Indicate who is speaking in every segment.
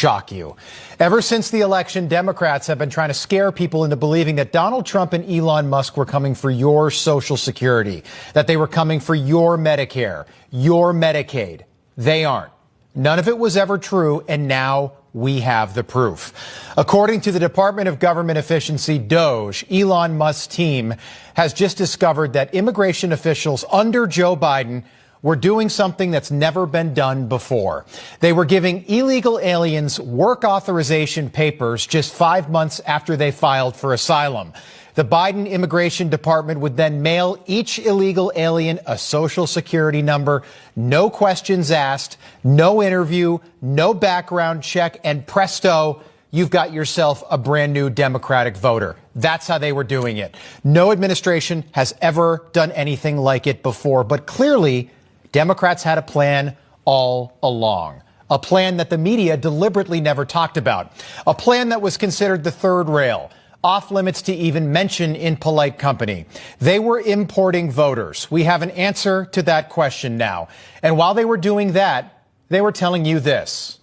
Speaker 1: shock you. Ever since the election, Democrats have been trying to scare people into believing that Donald Trump and Elon Musk were coming for your Social Security, that they were coming for your Medicare, your Medicaid. They aren't. None of it was ever true, and now we have the proof. According to the Department of Government Efficiency, DOGE, Elon Musk's team has just discovered that immigration officials under Joe Biden were doing something that's never been done before. They were giving illegal aliens work authorization papers just 5 months after they filed for asylum. The Biden Immigration Department would then mail each illegal alien a Social Security number, no questions asked, no interview, no background check, and presto, you've got yourself a brand new Democratic voter. That's how they were doing it. No administration has ever done anything like it before, but clearly Democrats had a plan all along. A plan that the media deliberately never talked about. A plan that was considered the third rail, off limits to even mention in polite company. They were importing voters. We have an answer to that question now. And while they were doing that, they were telling you this.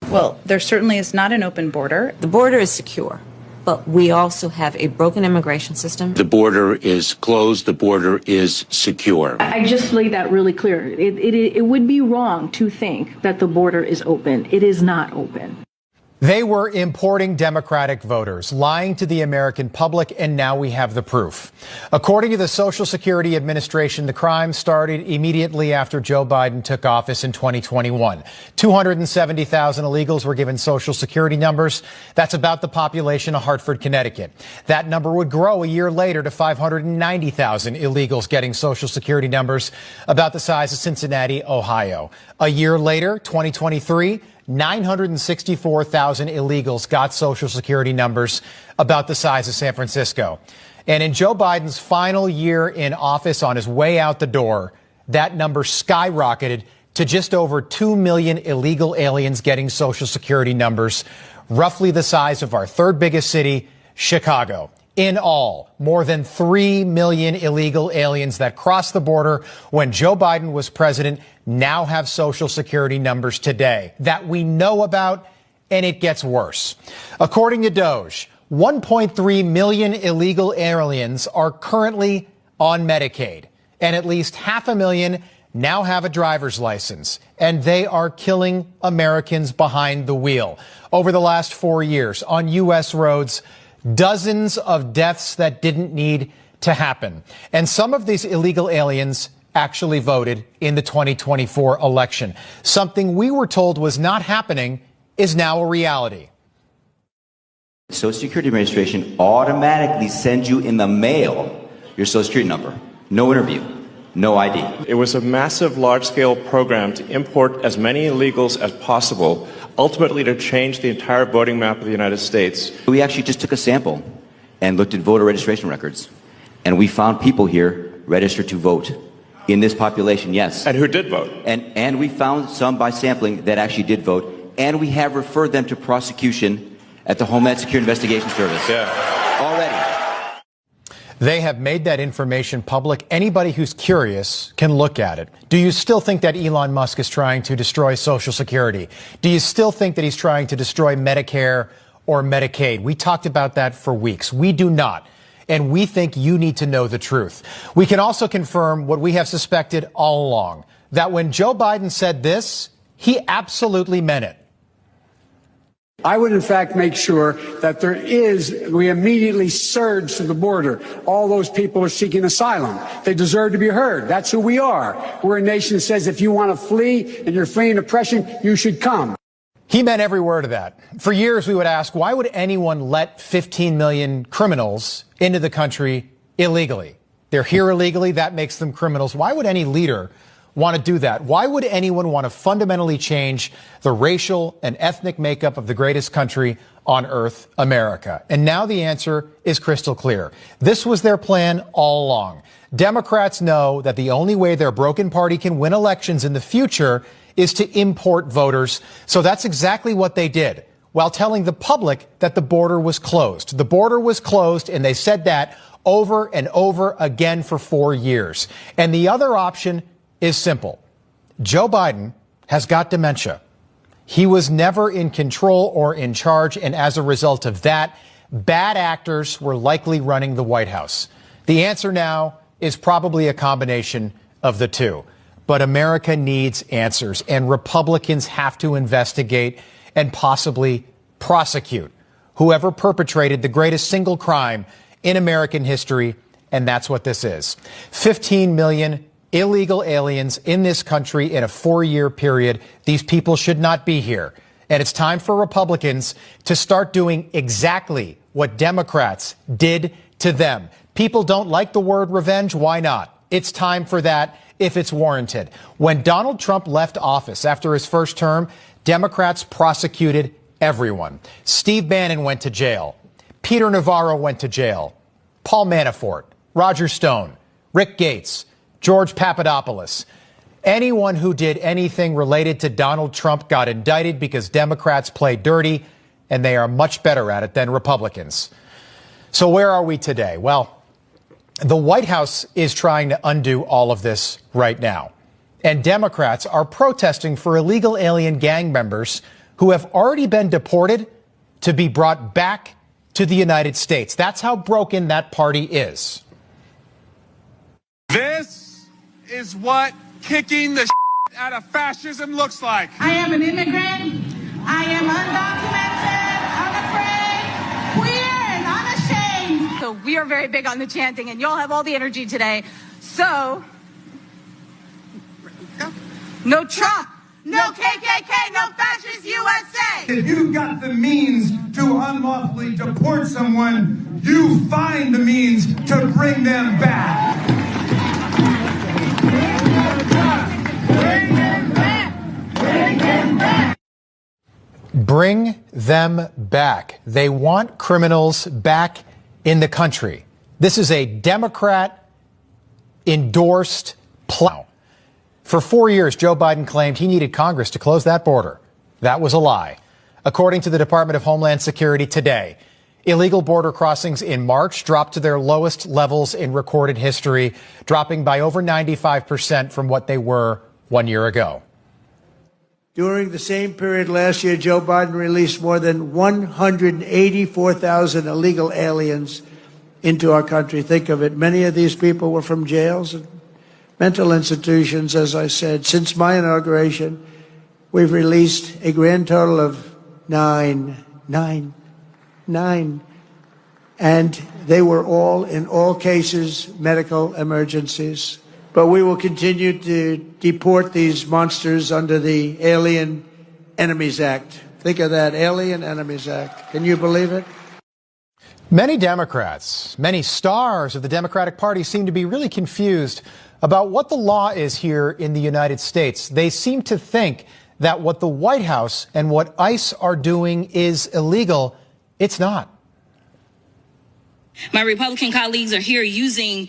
Speaker 2: Well, there certainly is not an open border.
Speaker 3: The border is secure, but we also have a broken immigration system.
Speaker 4: The border is closed. The border is secure.
Speaker 5: I just laid that really clear. It would be wrong to think that the border is open. It is not open.
Speaker 1: They were importing Democratic voters, lying to the American public, and now we have the proof. According to the Social Security Administration, the crime started immediately after Joe Biden took office in 2021. 270,000 illegals were given Social Security numbers. That's about the population of Hartford, Connecticut. That number would grow a year later to 590,000 illegals getting Social Security numbers, about the size of Cincinnati, Ohio. A year later, 2023, 964,000 illegals got Social Security numbers about the size of San Francisco. And in Joe Biden's final year in office, on his way out the door, that number skyrocketed to just over 2 million illegal aliens getting Social Security numbers, roughly the size of our third biggest city, Chicago. In all, more than 3 million illegal aliens that crossed the border when Joe Biden was president now have Social Security numbers today that we know about, and it gets worse. According to DOGE, 1.3 million illegal aliens are currently on Medicaid, and at least 500,000 now have a driver's license, and they are killing Americans behind the wheel. Over the last 4 years on U.S. roads, dozens of deaths that didn't need to happen. And some of these illegal aliens actually voted in the 2024 election. Something we were told was not happening is now a reality.
Speaker 6: The Social Security Administration automatically sends you in the mail your Social Security number. No interview. No ID.
Speaker 7: It was a massive, large-scale program to import as many illegals as possible, ultimately to change the entire voting map of the United States.
Speaker 6: We actually just took a sample and looked at voter registration records, and we found people here registered to vote in this population, yes.
Speaker 7: And who did vote?
Speaker 6: And we found some by sampling that actually did vote, and we have referred them to prosecution at the Homeland Security Investigation Service.
Speaker 7: Yeah.
Speaker 6: Already.
Speaker 1: They have made that information public. Anybody who's curious can look at it. Do you still think that Elon Musk is trying to destroy Social Security? Do you still think that he's trying to destroy Medicare or Medicaid? We talked about that for weeks. We do not. And we think you need to know the truth. We can also confirm what we have suspected all along, that when Joe Biden said this, he absolutely meant it.
Speaker 8: I would, in fact, make sure that we immediately surge to the border. All those people are seeking asylum. They deserve to be heard. That's who we are. We're a nation that says if you want to flee and you're fleeing oppression, you should come.
Speaker 1: He meant every word of that. For years, we would ask, why would anyone let 15 million criminals into the country illegally? They're here illegally. That makes them criminals. Why would any leader want to do that? Why would anyone want to fundamentally change the racial and ethnic makeup of the greatest country on earth, America? And now the answer is crystal clear. This was their plan all along. Democrats know that the only way their broken party can win elections in the future is to import voters. So that's exactly what they did, while telling the public that the border was closed. The border was closed, and they said that over and over again for 4 years. And the other option is simple. Joe Biden has got dementia. He was never in control or in charge, and as a result of that, bad actors were likely running the White House. The answer now is probably a combination of the two. But America needs answers, and Republicans have to investigate and possibly prosecute whoever perpetrated the greatest single crime in American history, and that's what this is. 15 million illegal aliens in this country in a 4-year period. These people should not be here. And it's time for Republicans to start doing exactly what Democrats did to them. People don't like the word revenge. Why not? It's time for that if it's warranted. When Donald Trump left office after his first term, Democrats prosecuted everyone. Steve Bannon went to jail. Peter Navarro went to jail. Paul Manafort, Roger Stone, Rick Gates, George Papadopoulos. Anyone who did anything related to Donald Trump got indicted because Democrats play dirty, and they are much better at it than Republicans. So where are we today? Well, the White House is trying to undo all of this right now. And Democrats are protesting for illegal alien gang members who have already been deported to be brought back to the United States. That's how broken that party is.
Speaker 9: This is what kicking the out of fascism looks like.
Speaker 10: I am an immigrant. I am undocumented, unafraid, queer, and unashamed. So we are very big on the chanting, and y'all have all the energy today. So, no Trump, no KKK, no fascist USA.
Speaker 9: If you've got the means to unlawfully deport someone, you find the means to bring them back. Bring them back. Bring them back.
Speaker 1: Bring them back. They want criminals back in the country. This is a Democrat-endorsed plan. For 4 years, Joe Biden claimed he needed Congress to close that border. That was a lie. According to the Department of Homeland Security today, illegal border crossings in March dropped to their lowest levels in recorded history, dropping by over 95% from what they were 1 year ago.
Speaker 11: During the same period last year, Joe Biden released more than 184,000 illegal aliens into our country. Think of it. Many of these people were from jails and mental institutions, as I said. Since my inauguration, we've released a grand total of nine. And they were all, in all cases, medical emergencies. But we will continue to deport these monsters under the Alien Enemies Act. Think of that, Alien Enemies Act. Can you believe it?
Speaker 1: Many Democrats, many stars of the Democratic Party seem to be really confused about what the law is here in the United States. They seem to think that what the White House and what ICE are doing is illegal. It's not.
Speaker 12: My Republican colleagues are here using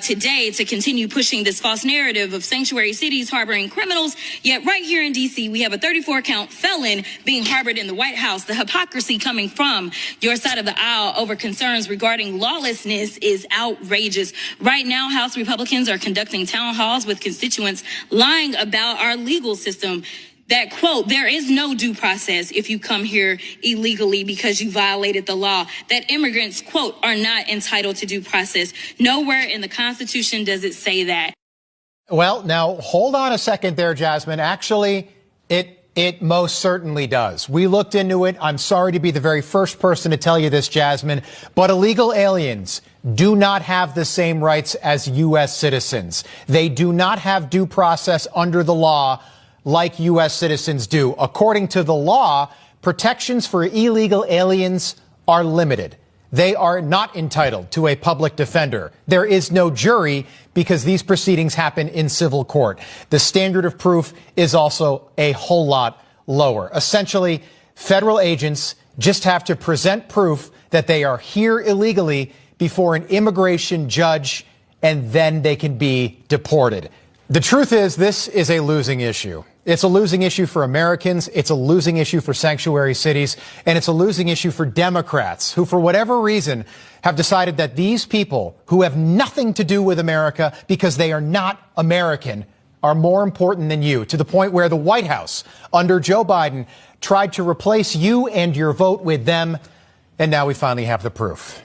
Speaker 12: today to continue pushing this false narrative of sanctuary cities harboring criminals. Yet right here in D.C., we have a 34-count felon being harbored in the White House. The hypocrisy coming from your side of the aisle over concerns regarding lawlessness is outrageous. Right now, House Republicans are conducting town halls with constituents lying about our legal system. That, quote, there is no due process if you come here illegally because you violated the law. That immigrants, quote, are not entitled to due process. Nowhere in the Constitution does it say that.
Speaker 1: Well, now, hold on a second there, Jasmine. Actually, it most certainly does. We looked into it. I'm sorry to be the very first person to tell you this, Jasmine, but illegal aliens do not have the same rights as U.S. citizens. They do not have due process under the law like U.S. citizens do. According to the law, protections for illegal aliens are limited. They are not entitled to a public defender. There is no jury because these proceedings happen in civil court. The standard of proof is also a whole lot lower. Essentially, federal agents just have to present proof that they are here illegally before an immigration judge, and then they can be deported. The truth is, this is a losing issue. It's a losing issue for Americans. It's a losing issue for sanctuary cities. And it's a losing issue for Democrats who, for whatever reason, have decided that these people who have nothing to do with America because they are not American are more important than you, to the point where the White House, under Joe Biden, tried to replace you and your vote with them. And now we finally have the proof.